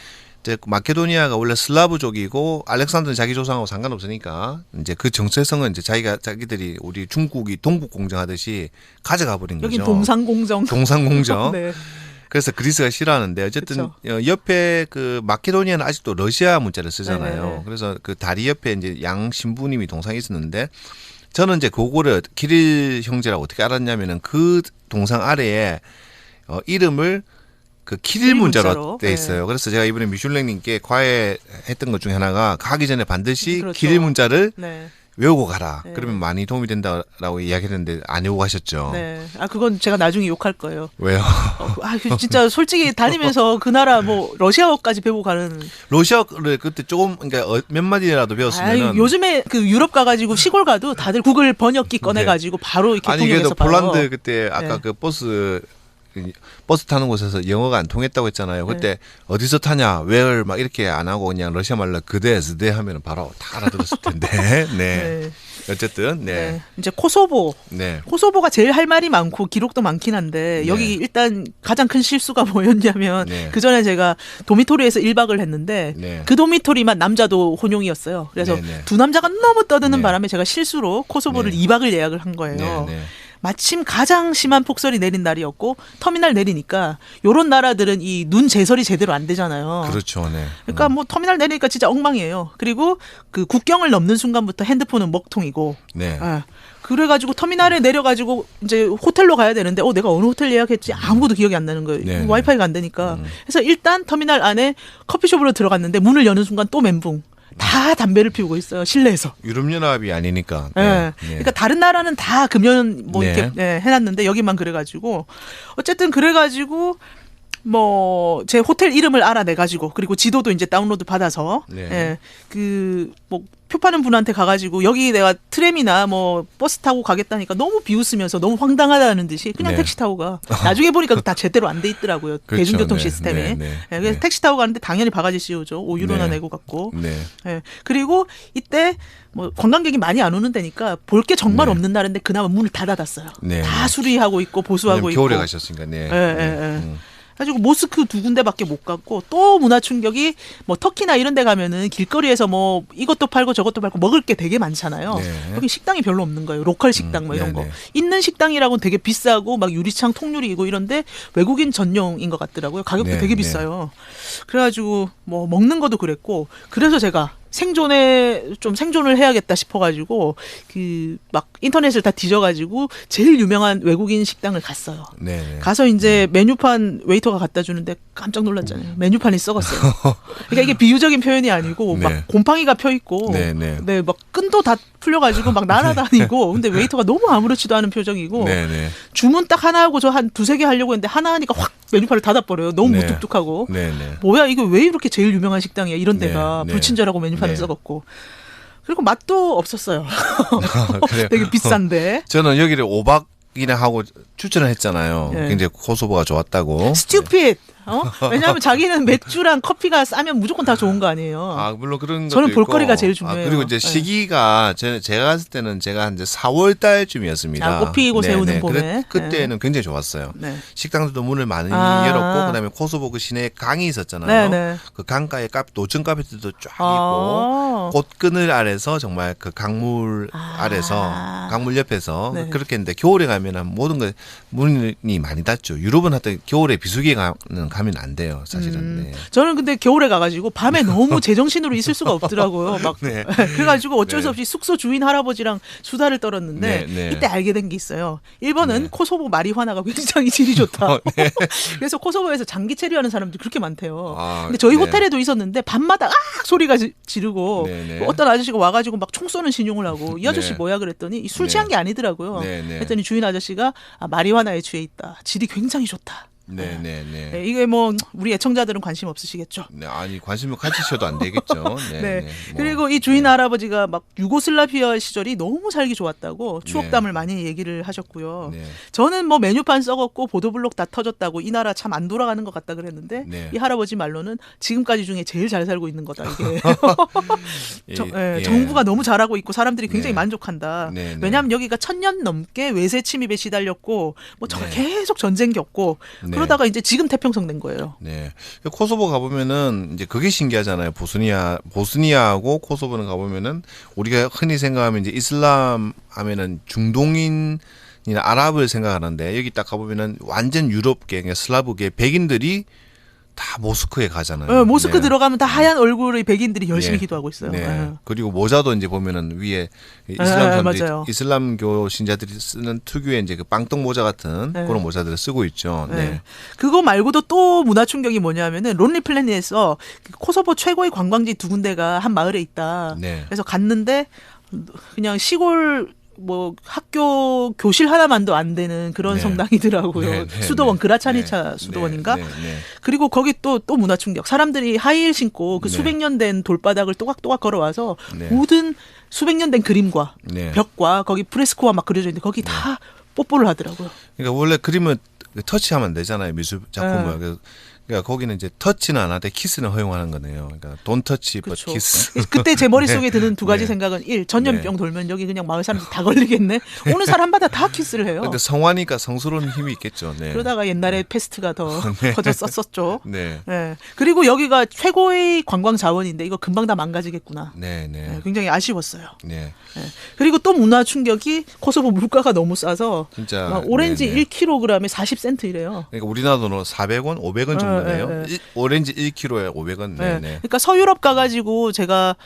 이제 마케도니아가 원래 슬라브족이고 알렉산더는 자기 조상하고 상관없으니까 이제 그 정체성은 이제 자기들이 우리 중국이 동북 공정하듯이 가져가 버린 거죠. 여긴 동상공정. 동상공정. 네. 그래서 그리스가 싫어하는데 어쨌든 옆에 그 마케도니아는 아직도 러시아 문자를 쓰잖아요. 네네네. 그래서 그 다리 옆에 이제 양 신부님이 동상이 있었는데 저는 이제 그거를 키릴 형제라고 어떻게 알았냐면은 그 동상 아래에 이름을 그 키릴 문자로 돼 있어요. 네. 그래서 제가 이번에 미슐랭님께 과외했던 것 중에 하나가 가기 전에 반드시 그렇죠. 키릴 문자를 네. 외우고 가라. 네. 그러면 많이 도움이 된다라고 이야기했는데 안 외우고 가셨죠. 네. 아, 그건 제가 나중에 욕할 거예요. 왜요? 진짜 솔직히 다니면서 그 나라 뭐 러시아어까지 배우고 가는. 러시아를 그때 조금 그러니까 몇 마디라도 배웠으면은 아유, 요즘에 그 유럽 가가지고 시골 가도 다들 구글 번역기 꺼내가지고 바로 이렇게 아니 그래도 통역해서 봐요. 폴란드 그때 아까 네. 그 버스 타는 곳에서 영어가 안 통했다고 했잖아요. 그때 어디서 타냐, where 막 이렇게 안 하고 그냥 러시아 말로 그대 하면은 바로 다 알아들었을 텐데. 네. 네. 어쨌든 네. 네. 이제 코소보. 네. 코소보가 제일 할 말이 많고 기록도 많긴 한데 네. 여기 일단 가장 큰 실수가 뭐였냐면 네. 그 전에 제가 도미토리에서 1박을 했는데 네. 그 도미토리만 남자도 혼용이었어요. 그래서 네, 네. 두 남자가 너무 떠드는 네. 바람에 제가 실수로 코소보를 네. 2박을 예약을 한 거예요. 네. 네. 마침 가장 심한 폭설이 내린 날이었고 터미널 내리니까 요런 나라들은 이 눈 제설이 제대로 안 되잖아요. 그렇죠. 네. 그러니까 뭐 터미널 내리니까 진짜 엉망이에요. 그리고 그 국경을 넘는 순간부터 핸드폰은 먹통이고. 네. 예. 그래가지고 터미널에 내려가지고 이제 호텔로 가야 되는데 내가 어느 호텔 예약했지 아무것도 기억이 안 나는 거예요. 네, 와이파이가 안 되니까. 그래서 일단 터미널 안에 커피숍으로 들어갔는데 문을 여는 순간 또 멘붕. 다 담배를 피우고 있어요. 실내에서. 유럽연합이 아니니까. 예. 네. 네. 그러니까 다른 나라는 다 금연 뭐 네. 이렇게 해놨는데 여기만 그래가지고 어쨌든 그래가지고 뭐 제 호텔 이름을 알아내가지고 그리고 지도도 이제 다운로드 받아서 네. 그 뭐 표 파는 분한테 가가지고 여기 내가 트램이나 뭐 버스 타고 가겠다니까 너무 비웃으면서 너무 황당하다는 듯이 그냥 네. 택시 타고 가. 나중에 보니까 다 제대로 안 돼 있더라고요. 그렇죠. 대중교통 네. 시스템에. 네. 네. 그래서 네. 택시 타고 가는데 당연히 바가지 씌우죠. 5유로나 네. 내고 갔고. 네. 예. 그리고 이때 뭐 관광객이 많이 안 오는 데니까 볼 게 정말 네. 없는 날인데 그나마 문을 다 닫았어요. 네. 다 수리하고 있고 보수하고 왜냐면 있고. 겨울에 가셨으니까. 네. 가지고 모스크 2군데밖에 못 갔고 또 문화 충격이 뭐 터키나 이런 데 가면은 길거리에서 뭐 이것도 팔고 저것도 팔고 먹을 게 되게 많잖아요. 네. 여기 식당이 별로 없는 거예요. 로컬 식당 뭐 이런 네, 거. 네. 있는 식당이라고는 되게 비싸고 막 유리창 통유리이고 이런데 외국인 전용인 것 같더라고요. 가격도 네, 되게 네. 비싸요. 그래가지고 뭐 먹는 것도 그랬고 그래서 제가 생존을 해야겠다 싶어가지고 그 막 인터넷을 다 뒤져가지고 제일 유명한 외국인 식당을 갔어요. 네. 네. 가서 이제 메뉴판 웨이터가 갖다 주는데 깜짝 놀랐잖아요. 메뉴판이 썩었어요. 그러니까 이게 비유적인 표현이 아니고 네. 막 곰팡이가 펴 있고, 네, 네. 막 끈도 다 풀려가지고 막 날아다니고, 근데 웨이터가 너무 아무렇지도 않은 표정이고, 네. 네. 주문 딱 하나 하고 저 한 두세 개 하려고 했는데 하나 하니까 확 메뉴판을 닫아버려요. 너무 네. 무뚝뚝하고. 네. 네. 뭐야 이거 왜 이렇게 제일 유명한 식당이야 이런 데가 네, 네. 불친절하고 메뉴판을 네. 썩었고. 그리고 맛도 없었어요. 그래요? 되게 비싼데. 저는 여기를 5박이나 하고 추천을 했잖아요. 네. 굉장히 코소보가 좋았다고. 스튜핏. 왜냐하면 자기는 맥주랑 커피가 싸면 무조건 다 좋은 거 아니에요. 아, 물론 그런 것도 저는 있고. 볼거리가 제일 중요해요. 그리고 이제 시기가 제가 갔을 때는 제가 한 이제 4월 달쯤이었습니다. 꽃 피고 새우는 봄에. 그때는 굉장히 좋았어요. 네. 식당들도 문을 많이 열었고 그다음에 코소보 그 시내에 강이 있었잖아요. 네네. 그 강가에 노천 카페들도 쫙 있고 꽃그늘 아래서 정말 그 강물 아래서 강물 옆에서 네. 그렇게 했는데 겨울에 가면은 모든 거 문이 많이 닫죠. 유럽은 하여튼 겨울에 비수기에 가면 안 돼요. 사실은. 네. 저는 근데 겨울에 가가지고 밤에 너무 제정신으로 있을 수가 없더라고요. 막 네. 그래가지고 어쩔 수 네. 없이 숙소 주인 할아버지랑 수다를 떨었는데 네, 네. 이때 알게 된 게 있어요. 1번은 네. 코소보 마리화나가 굉장히 질이 좋다. 네. 그래서 코소보에서 장기 체류하는 사람들이 그렇게 많대요. 아, 근데 저희 네. 호텔에도 있었는데 밤마다 소리가 지르고 네, 네. 뭐 어떤 아저씨가 와가지고 막 총 쏘는 신용을 하고 이 아저씨 네. 뭐야 그랬더니 술 네. 취한 게 아니더라고요. 네, 네. 그랬더니 주인 아저씨가 마리화나에 취해 있다. 질이 굉장히 좋다. 네네네. 네, 이게 뭐 우리 애청자들은 관심 없으시겠죠. 네, 아니 관심을 가지셔도 안 되겠죠. 네. 네. 네. 뭐, 그리고 이 주인 할아버지가 막 유고슬라비아 시절이 너무 살기 좋았다고 네. 추억담을 많이 얘기를 하셨고요. 네. 저는 뭐 메뉴판 썩었고 보도블록 다 터졌다고 이 나라 참 안 돌아가는 것 같다 그랬는데 네. 이 할아버지 말로는 지금까지 중에 제일 잘 살고 있는 거다 이게. 예. 정부가 너무 잘하고 있고 사람들이 굉장히 네. 만족한다. 네, 네. 왜냐하면 여기가 1000년 넘게 외세 침입에 시달렸고 뭐 네. 계속 전쟁 겪고 네. 그러다가 이제 지금 태평성 된 거예요. 네. 코소보 가보면은 이제 그게 신기하잖아요. 보스니아하고 코소보는 가보면은 우리가 흔히 생각하면 이제 이슬람 하면은 중동인이나 아랍을 생각하는데 여기 딱 가보면은 완전 유럽계, 그러니까 슬라브계 백인들이 다 모스크에 가잖아요. 모스크 네. 들어가면 다 하얀 얼굴의 백인들이 열심히 네. 기도하고 있어요. 네. 네. 그리고 모자도 이제 보면은 위에 이슬람 사람들이 맞아요. 이슬람교 신자들이 쓰는 특유의 이제 그 빵떡 모자 같은 네. 그런 모자들을 쓰고 있죠. 네. 네. 그거 말고도 또 문화 충격이 뭐냐면은 론리 플래닛에서 코소보 최고의 관광지 두 군데가 한 마을에 있다. 네. 그래서 갔는데 그냥 시골 뭐 학교 교실 하나만도 안 되는 그런 네. 성당이더라고요. 네, 네, 수도원 네. 그라차니차 네, 수도원인가? 네, 네. 그리고 거기 또 문화 충격. 사람들이 하이힐 신고 그 네. 수백 년 된 돌바닥을 또각또각 걸어와서 네. 모든 수백 년 된 그림과 네. 벽과 거기 프레스코가 막 그려져 있는데 거기 다 뽀뽀를 하더라고요. 그러니까 원래 그림을 터치하면 안 되잖아요. 미술 작품을. 그러니까 거기는 이제 터치는 안 하되 키스는 허용하는 거네요. 그러니까 돈 터치 but 그렇죠. 키스. 그때 제 머릿속에 드는 두 가지 네. 생각은 전염병 돌면 여기 그냥 마을 사람들 다 걸리겠네. 오는 사람마다 다 키스를 해요. 근데 성화니까 성스러운 힘이 있겠죠. 네. 그러다가 옛날에 패스트가 더 퍼졌었죠. 네. 네. 그리고 여기가 최고의 관광 자원인데 이거 금방 다 망가지겠구나. 네, 네. 네, 굉장히 아쉬웠어요. 네. 네. 그리고 또 문화 충격이 코소보 물가가 너무 싸서 진짜 막 오렌지 네, 네. 1kg에 40센트이래요. 그러니까 우리나라 돈으로 400원, 500원 정도네요. 네, 네. 오렌지 1kg에 500원. 네, 네. 네. 그러니까 서유럽 가가지고 제가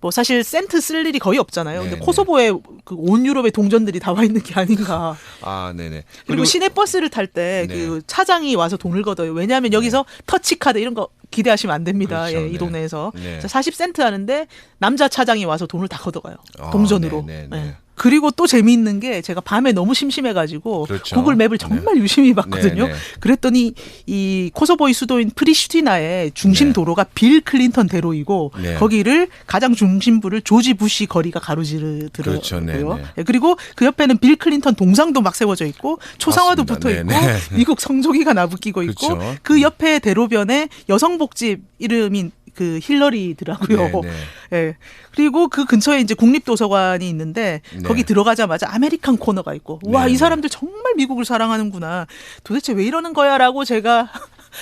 뭐 사실 센트 쓸 일이 거의 없잖아요. 근데 네, 코소보에 그 온 유럽의 동전들이 다 와 있는 게 아닌가. 아, 네, 네. 그리고 시내 버스를 탈 때 네. 그 차장이 와서 돈을 걷어요. 왜냐하면 여기서 터치카드 이런 거 기대하시면 안 됩니다. 그렇죠. 예, 이 네. 동네에서. 네. 40센트 하는데 남자 차장이 와서 돈을 다 걷어가요. 아, 동전으로. 네, 네, 네. 예. 그리고 또 재미있는 게 제가 밤에 너무 심심해가지고 그렇죠. 구글 맵을 정말 유심히 봤거든요. 네, 네. 그랬더니 이 코소보의 수도인 프리슈티나의 중심 네. 도로가 빌 클린턴 대로이고 네. 거기를 가장 중심부를 조지 부시 거리가 가로지르더라고요. 그렇죠. 네, 네. 예, 그리고 그 옆에는 빌 클린턴 동상도 막 세워져 있고 초상화도 맞습니다. 붙어 있고 네, 네. 미국 성조기가 나부끼고 있고 그렇죠. 그 옆에 대로변에 여성복집 이름인 그 힐러리더라고요. 네, 네. 예. 그리고 그 근처에 이제 국립도서관이 있는데 네. 거기 들어가자마자 아메리칸 코너가 있고 와, 네, 이 네. 사람들 정말 미국을 사랑하는구나. 도대체 왜 이러는 거야라고 제가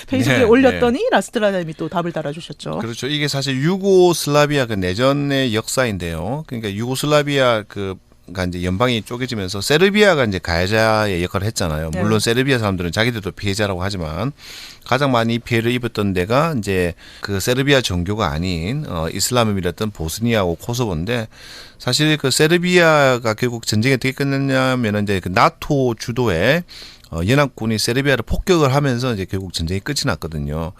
페이스북에 네, 올렸더니 라스트라님이 또 답을 달아주셨죠. 그렇죠. 이게 사실 유고슬라비아 그 내전의 역사인데요. 그러니까 유고슬라비아 가 이제 연방이 쪼개지면서 세르비아가 이제 가해자의 역할을 했잖아요. 네. 물론 세르비아 사람들은 자기들도 피해자라고 하지만 가장 많이 피해를 입었던 데가 이제 그 세르비아 정교가 아닌 이슬람을 믿었던 보스니아하고 코소보인데 사실 그 세르비아가 결국 전쟁이 어떻게 끝났냐면은 이제 그 나토 주도의 연합군이 세르비아를 폭격을 하면서 이제 결국 전쟁이 끝이 났거든요.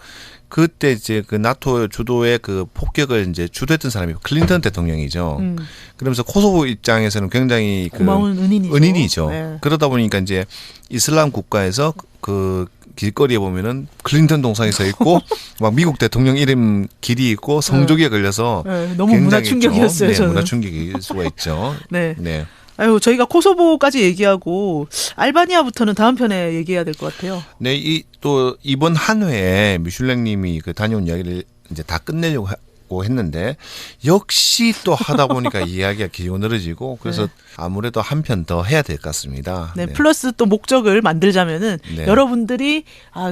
그때 이제 그 나토 주도의 그 폭격을 이제 주도했던 사람이 클린턴 대통령이죠. 그러면서 코소보 입장에서는 굉장히 고마운 은인이죠. 은인이죠. 네. 그러다 보니까 이제 이슬람 국가에서 그 길거리에 보면은 클린턴 동상이 서 있고 막 미국 대통령 이름 길이 있고 성조기에 걸려서 네, 너무 문화 굉장히 충격이었어요. 네, 저는. 문화 충격일 수가 있죠. 네. 네. 아유, 저희가 코소보까지 얘기하고 알바니아부터는 다음 편에 얘기해야 될 것 같아요. 네, 또 이번 한 회에 미슐랭님이 그 다녀온 이야기를 이제 다 끝내려고 했는데 역시 또 하다 보니까 이야기가 길고 늘어지고 그래서 네. 아무래도 한 편 더 해야 될 것 같습니다. 네, 플러스 또 목적을 만들자면은 네. 여러분들이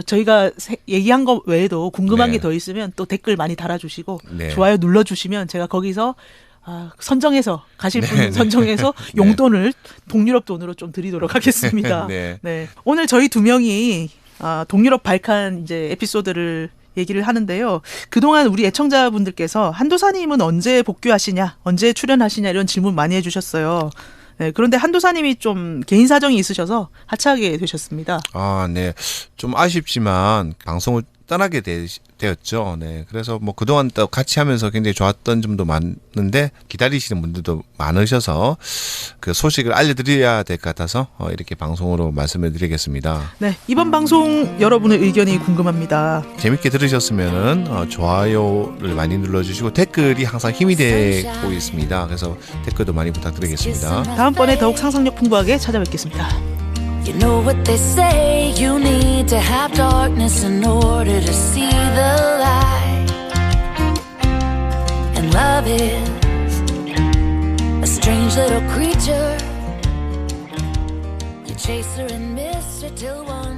저희가 얘기한 거 외에도 궁금한 게 더 있으면 또 댓글 많이 달아주시고 네. 좋아요 눌러주시면 제가 거기서 선정해서 가실 분 선정해서 용돈을 동유럽 돈으로 좀 드리도록 하겠습니다. 네. 네. 오늘 저희 두 명이 동유럽 발칸 이제 에피소드를 얘기를 하는데요. 그동안 우리 애청자분들께서 한도사님은 언제 복귀하시냐, 언제 출연하시냐 이런 질문 많이 해주셨어요. 네, 그런데 한도사님이 좀 개인 사정이 있으셔서 하차하게 되셨습니다. 네. 좀 아쉽지만 방송을 떠나게 되었죠. 네. 그래서 뭐 그동안 또 같이 하면서 굉장히 좋았던 점도 많은데 기다리시는 분들도 많으셔서 그 소식을 알려드려야 될 것 같아서 이렇게 방송으로 말씀을 드리겠습니다. 네. 이번 방송 여러분의 의견이 궁금합니다. 재밌게 들으셨으면은 좋아요를 많이 눌러주시고 댓글이 항상 힘이 되고 있습니다. 그래서 댓글도 많이 부탁드리겠습니다. 다음번에 더욱 상상력 풍부하게 찾아뵙겠습니다. You know what they say, you need to have darkness in order to see the light. And love is a strange little creature. You chase her and miss her till one